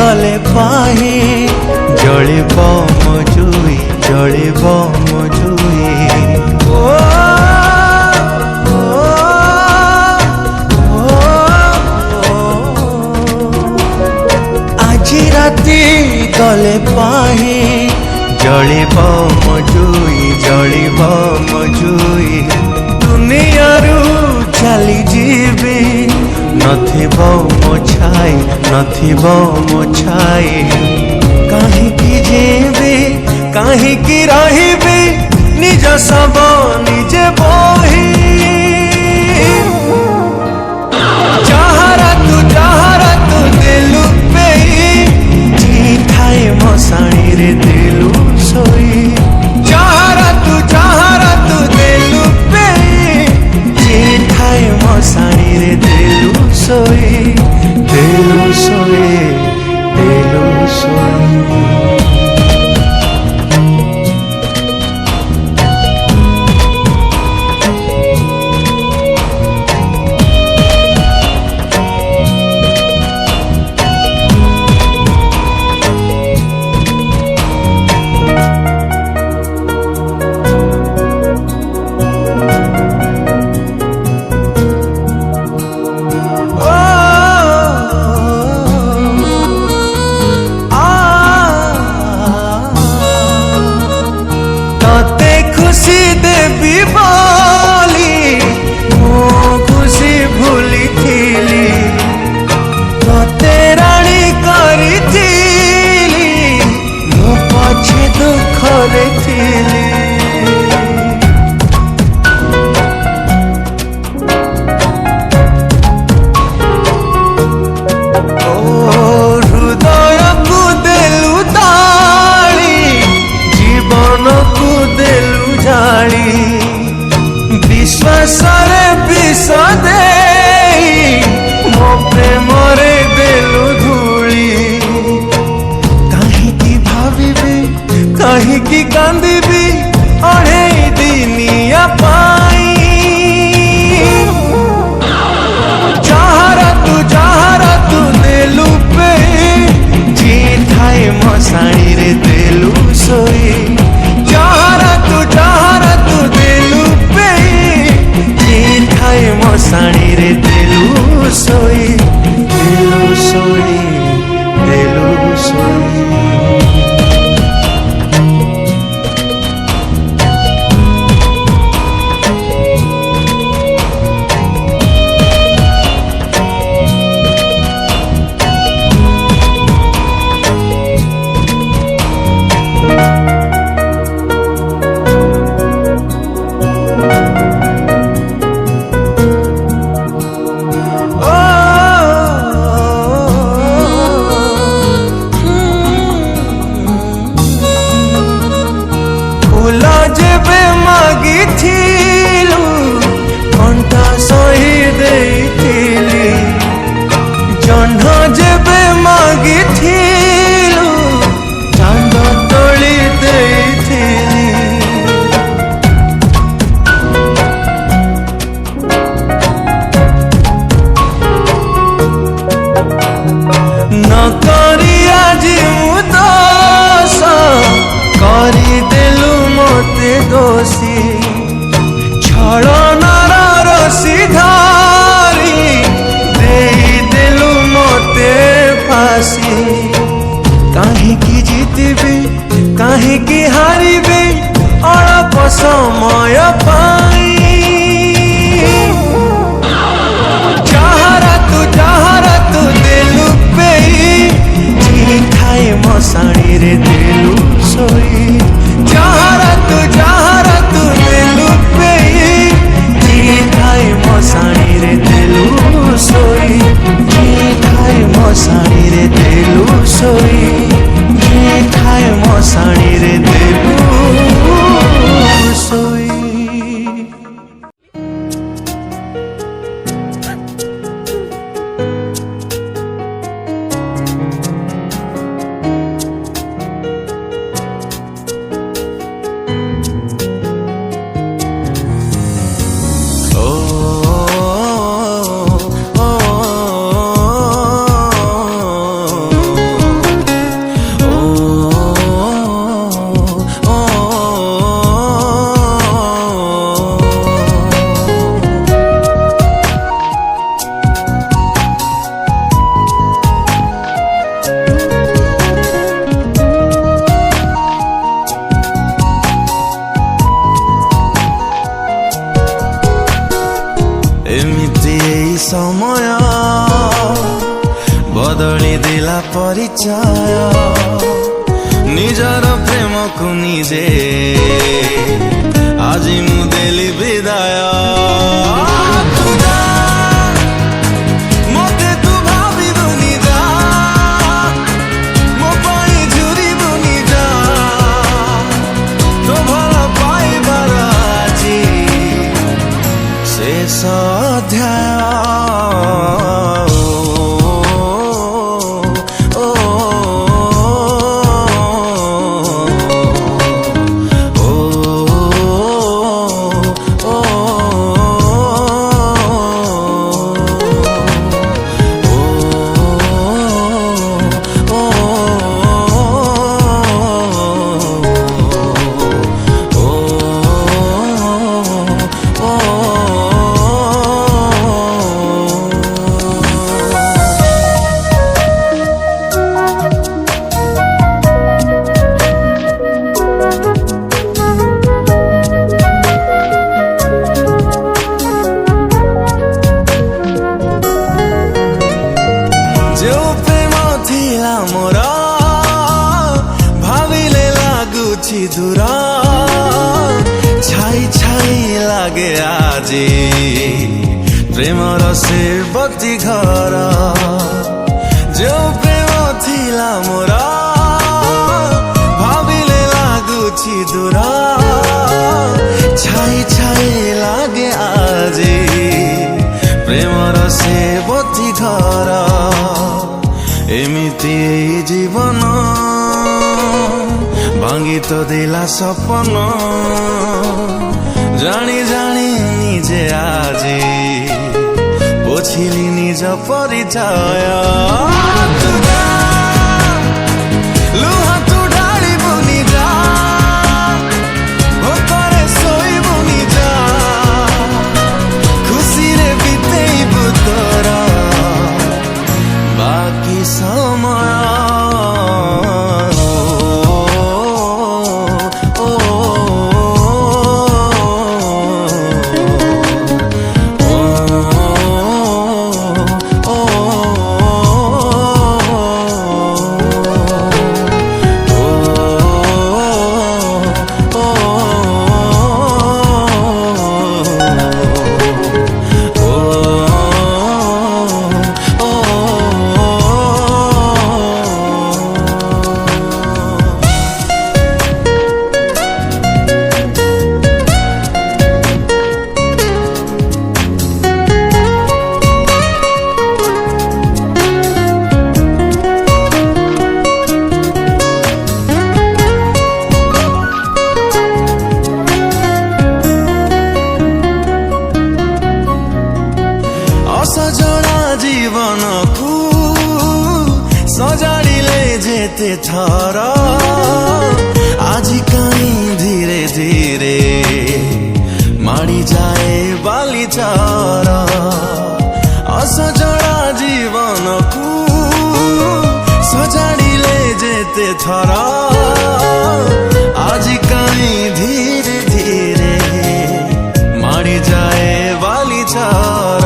गले पाही जलिब मजुई जलिब मजुई আজি राती गले पाही जलिब मजुई जलिब मजुई दुनियारू चली जीवी नथिब मो छाई नथिब मो छाई काहीकि जीवी काहीकि रहिबी निज सब निजे बोही जहारा तू दिलु पेई जी थाए मसाणी रे दिलु सोई जहारा तू दिलु पेई जी थाए मसाणी रे दिलु सोई दिलु सोई दिलु सोई खुशी देवी बोली मो खुशी भूली थीली तोते राणी करी थीली मो पछे दुख रे थीली ओ हृदय को देलु ताली जीवन को देलु विश्वास विष दे मो प्रेम रे देलु धूली कहीं भावी कहीं कांदी अढ़े दिनिया पाई जहारा तू देलु पे जी थाए मसाणी रे देलु सोई जहारा तू दिलु पे जी थाए मसाणी रे दिलु सोई दिलु सोई दिलु सोई जेबे मागी थिलु कंठा सही देइथिली जह्न जेबे मागी थिलु चांद तोली देइथिली न करी आजी मु दोष करी देलु मोते दोषी छलनार रसी धारी देई देलु मोते फांसी काहीकि जीतबी काहीकि हारिबी अल्प समय पाई जहारा तू दिलु पेई जी थाए मसाणी रे दिलु सोई जहारा तू दिलु पेई जी थाए मसाणी रे दिलु सोई जी थाए मसाणी रे दिलु सोई जी थाए मसाणी रे दिलु सोई। बदली दिला परिचय निजर प्रेम को निजे आज मु देली विदाय मते तू भाविबुनि जा मो पाई झुरिबुनि जा तो भल पाइबार आजी शेष अध्याय जो प्रेम थिला मोर भाविले लागुछि दूर छाई छाई लागे आजी प्रेमर से बत्ती घर जो प्रेम थिला मोर भाविले लागुछि दूर छाई छाई लागे आजी प्रेमर से बत्ती घर एमिति जीवन भांगी तो दिला सपन जानी जानी निजे आजी पोछिली निज परिचय लुहा तू ढाली बुनि जा भोकरे सोई बुनि जा खुशी रे बितेई बुतरा बाकी समय सजना जीवन को सजाड़िले जेते थर आज कहीं धीरे धीरे माड़ी जाए बाली चार असजड़ा जीवन को सजाड़िले जेते थर आज कहीं धीरे धीरे माड़ी जाए बाली चार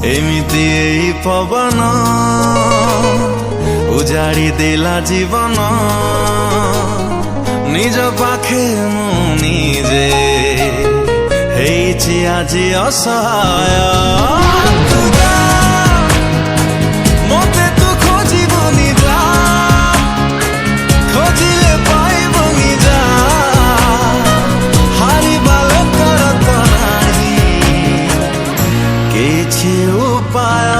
एमिति पवन उजाड़ी देला जीवन निज पाखे मु निजे हेछि आजी असहाय मते तू खोजिबुनि जा खोजिले पाइबुनि जा हारिबा लोकर तो नाही किछि उपाय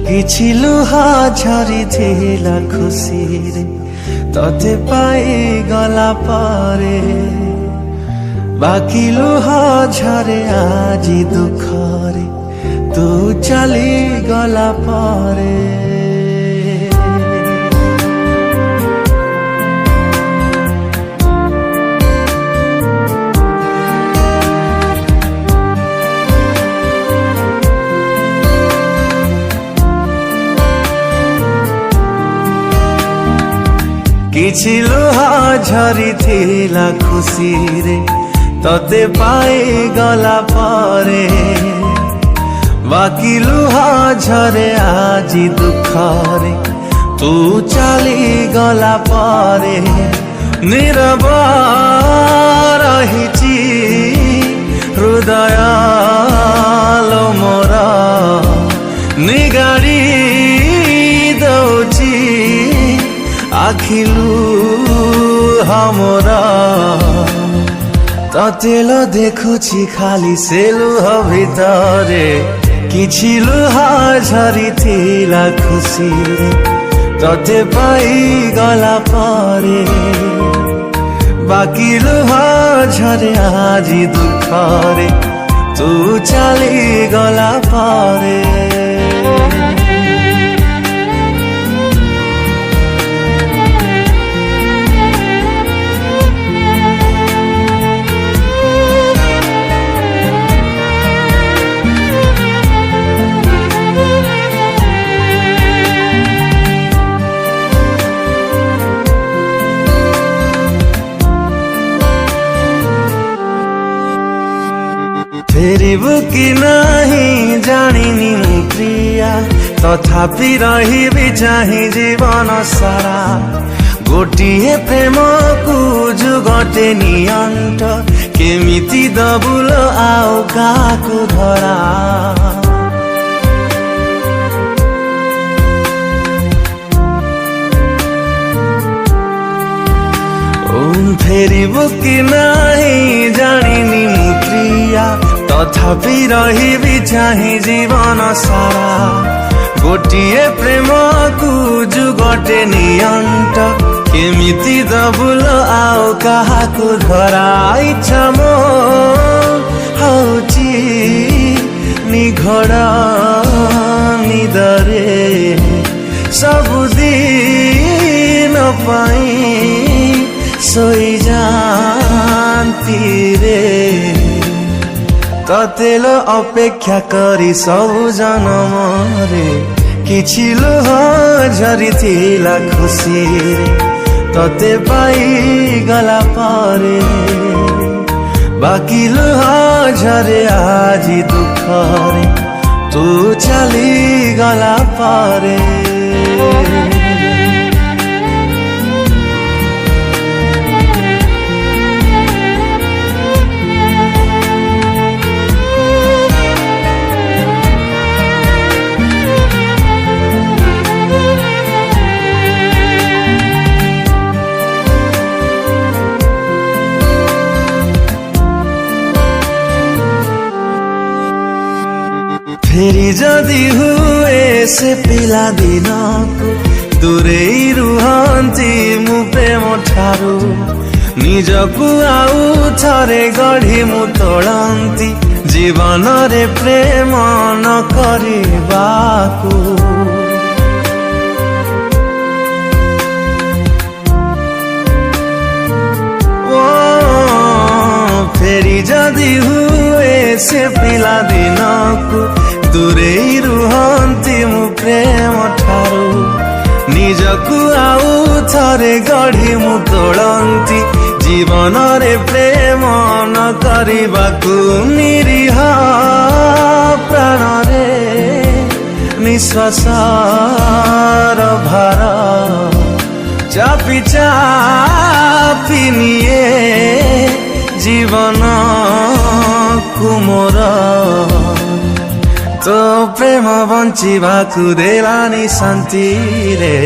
କିଛି ଲୁହା ଝରିଥିଲା ଖୁସିରେ ତତେ ପାଇଗଲା ପରେ ବାକି ଲୁହା ଝରେ ଆଜି ଦୁଃଖରେ ତୁ ଚାଲିଗଲା ପରେ କିଛି ଲୁହା ଝରିଥିଲା ଖୁସିରେ ତତେ ପାଇଗଲା ପରେ ବାକି ଲୁହା ଝରେ ଆଜି ଦୁଃଖରେ ତୁ ଚାଲିଗଲା ପରେ ନୀରବ ରହିଛି ହୃଦୟ ଲୋ ମୋର ନିଗାଡ଼ି ଦଉଛି ଆଖିଲୁ हमरा ତତେଲ ଦେଖୁଛି ଖାଲି ସେ ଲୁହ ଭିତରେ କିଛି ଲୁହା ଝରିଥିଲା ଖୁସିରେ ତତେ ପାଇଗଲା ପରେ ବାକି ଲୁହା ଝରେ ଆଜି ଦୁଃଖରେ ତୁ ଚାଲିଗଲା ପରେ फेरिबु कि नहीं जानिनी मु प्रिया तथापि रहिबि चाहि जीवन सारा गोटिए प्रेम को जुगटे नियंट केमिति दबुल आउ काकु धरा फेरिबु कि नहीं जानिनी मु प्रिया तथापि रहिबि चाहि जीवन सारा गोटिए प्रेम को जुगटे नियंट केमिति दबुल आउ काहाकु धरा इच्छा मो हौची निघोड़ निदरे सबुदिन पाई सोई जानती रे ततेल अपेक्षा करी सबु जनमरे किछि लुह झरिथिला खुसीरे तते पाइगला परे बाकी लुह झरे आजी दुःखरे तू चलिगला परे फेरि जदि हुए से पिला दिन को दूरे रुहंती मु प्रेम ठारू निजकु आउ थरे गढ़ी मु तोड़ंती जीवन रे प्रेम न करिबाकू फेरि जदि हुए से पिला दिन को दूरे रुहंती मु प्रेम ठारू निजकु आउ थरे गढ़ी मु तोड़ंती जीवन रे प्रेम न करिबाकू निरीह प्राण रे निश्वासर भार चापी चापी निये जीवन कुमोर तो प्रेम बंचिबाकु देलानी शांति रे